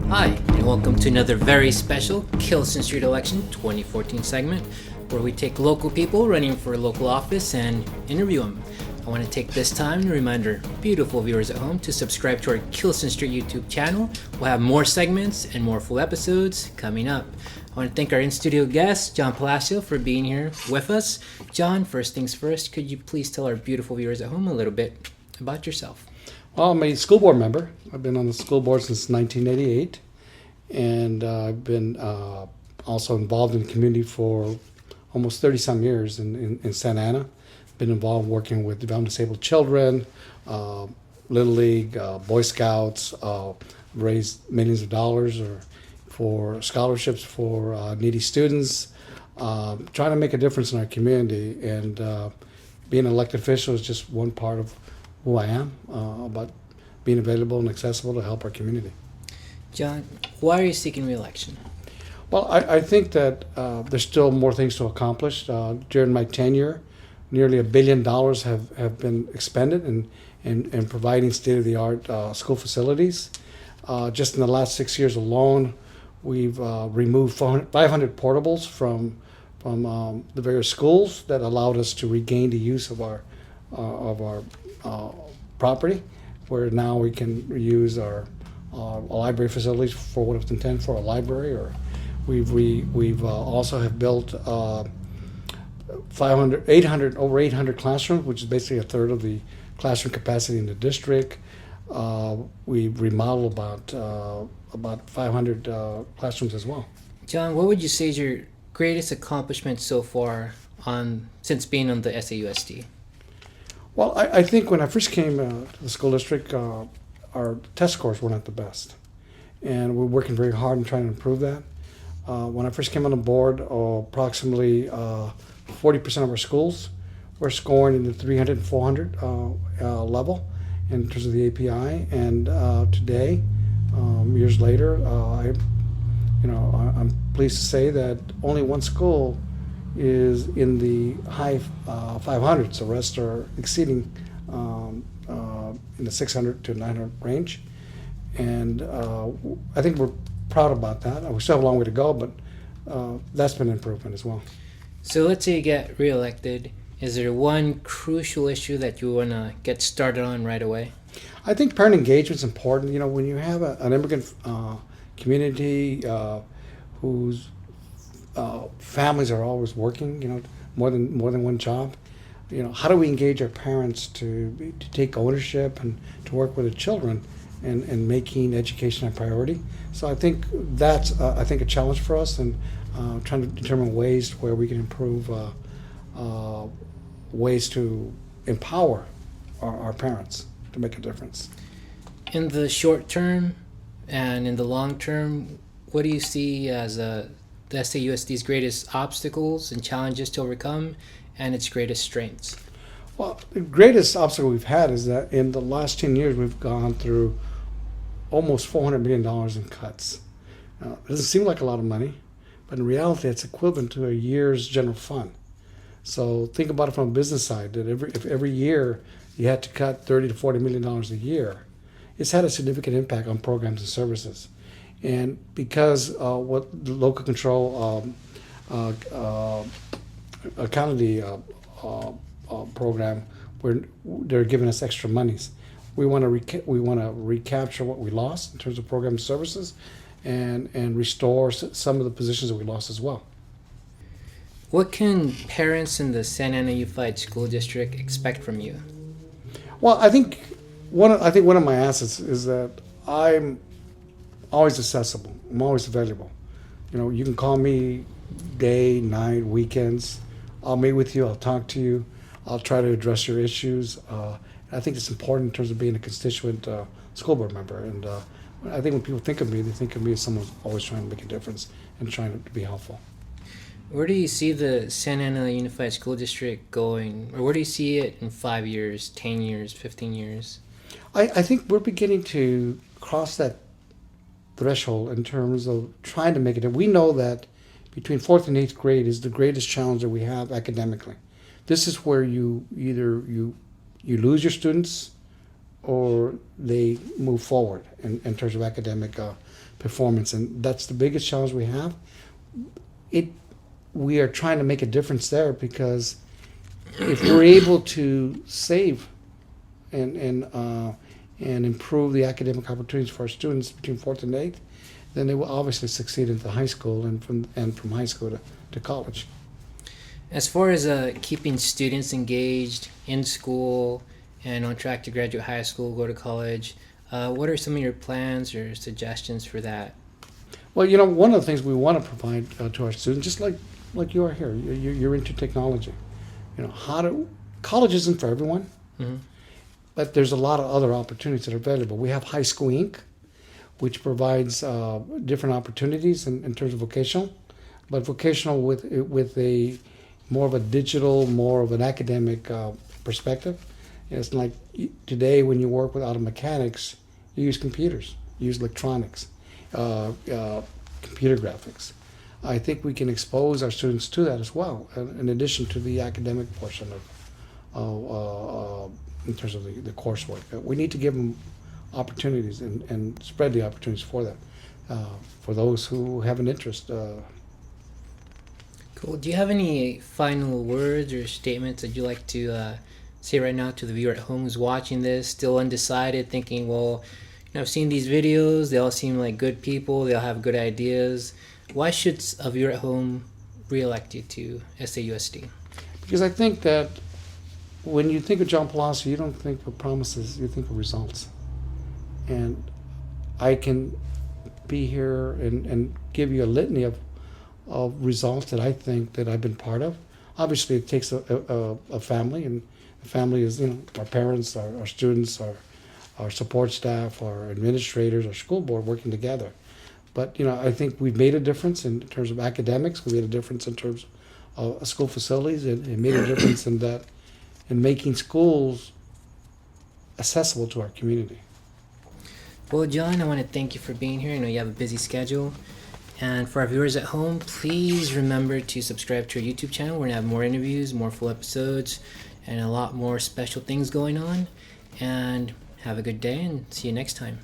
Hi, and welcome to another very special Kilson Street Election 2014 segment where we take local people running for local office and interview them. I want to take this time to remind our beautiful viewers at home to subscribe to our Kilson Street YouTube channel. We'll have more segments and more full episodes coming up. I want to thank our in-studio guest, John Palacio, for being here with us. John, first things first, could you please tell our beautiful viewers at home a little bit about yourself? Well, I'm a school board member. I've been on the school board since 1988, and I've been also involved in the community for almost 30-some years in Santa Ana. Been involved working with developmentally disabled children, Little League, Boy Scouts, raised millions of dollars for scholarships for needy students, trying to make a difference in our community. And being an elected official is just one part of who I am, about being available and accessible to help our community. John, why are you seeking re-election? Well, I think that there's still more things to accomplish. During my tenure, nearly $1 billion have been expended in providing state-of-the-art school facilities. Just in the last 6 years alone, we've removed 500 portables from the various schools that allowed us to regain the use of our property, where now we can use our library facilities for what it's intended for, a library. Or we've also have built over 800 classrooms, which is basically a third of the classroom capacity in the district. We've remodeled about 500 classrooms as well. John, what would you say is your greatest accomplishment so far since being on the SAUSD? Well, I think when I first came to the school district, our test scores were not the best. And we're working very hard in trying to improve that. When I first came on the board, approximately 40% of our schools were scoring in the 300 and 400 level in terms of the API. And today, years later, I'm pleased to say that only one school is in the high 500s. The rest are exceeding in the 600 to 900 range. And I think we're proud about that. We still have a long way to go, but that's been an improvement as well. So let's say you get reelected. Is there one crucial issue that you want to get started on right away? I think parent engagement is important. When you have an immigrant community whose families are always working, more than one job. How do we engage our parents to take ownership and to work with the children and making education a priority? So I think that's a challenge for us, and trying to determine ways where we can improve ways to empower our parents to make a difference. In the short term and in the long term, what do you see as the SAUSD's greatest obstacles and challenges to overcome and its greatest strengths? Well, the greatest obstacle we've had is that in the last 10 years, we've gone through almost $400 million in cuts. Now, it doesn't seem like a lot of money, but in reality, it's equivalent to a year's general fund. So think about it from a business side, that if every year you had to cut $30 to $40 million a year, it's had a significant impact on programs and services. And because what the local control accountability program, where they're giving us extra monies, we want to recapture what we lost in terms of program and services, and restore some of the positions that we lost as well. What can parents in the Santa Ana Unified School District expect from you? Well, I think one of my assets is that I'm always accessible. I'm always available. You can call me day, night, weekends. I'll meet with you. I'll talk to you. I'll try to address your issues. I think it's important in terms of being a constituent school board member. And I think when people think of me, they think of me as someone who's always trying to make a difference and trying to be helpful. Where do you see the Santa Ana Unified School District going? Or where do you see it in 5 years, 10 years, 15 years? I think we're beginning to cross that threshold in terms of trying to make it. We know that between 4th and 8th grade is the greatest challenge that we have academically. This is where you either you lose your students or they move forward in terms of academic performance. And that's the biggest challenge we have. We are trying to make a difference there, because if we're able to save and improve the academic opportunities for our students between 4th and 8th, then they will obviously succeed into high school and from high school to college. As far as keeping students engaged in school and on track to graduate high school, go to college, what are some of your plans or suggestions for that? Well, one of the things we want to provide to our students, just like you are here, you're into technology. College isn't for everyone, Mm-hmm. but there's a lot of other opportunities that are available. We have High School Inc., which provides different opportunities in terms of vocational, but vocational with a more of a digital, more of an academic perspective. It's like today when you work with auto mechanics, you use computers, you use electronics, computer graphics. I think we can expose our students to that as well, in addition to the academic portion of in terms of the coursework. We need to give them opportunities and spread the opportunities for them, for those who have an interest. Cool. Do you have any final words or statements that you'd like to say right now to the viewer at home who's watching this, still undecided, thinking, well, I've seen these videos, they all seem like good people, they all have good ideas. Why should a viewer at home re-elect you to SAUSD? Because I think that when you think of John Palacio, you don't think of promises, you think of results. And I can be here and give you a litany of results that I think that I've been part of. Obviously, it takes a family, and the family is our parents, our students, our support staff, our administrators, our school board working together. But I think we've made a difference in terms of academics. We made a difference in terms of school facilities, and it made a difference in making schools accessible to our community. Well, John, I want to thank you for being here. I know you have a busy schedule. And for our viewers at home, please remember to subscribe to our YouTube channel. We're going to have more interviews, more full episodes, and a lot more special things going on. And have a good day, and see you next time.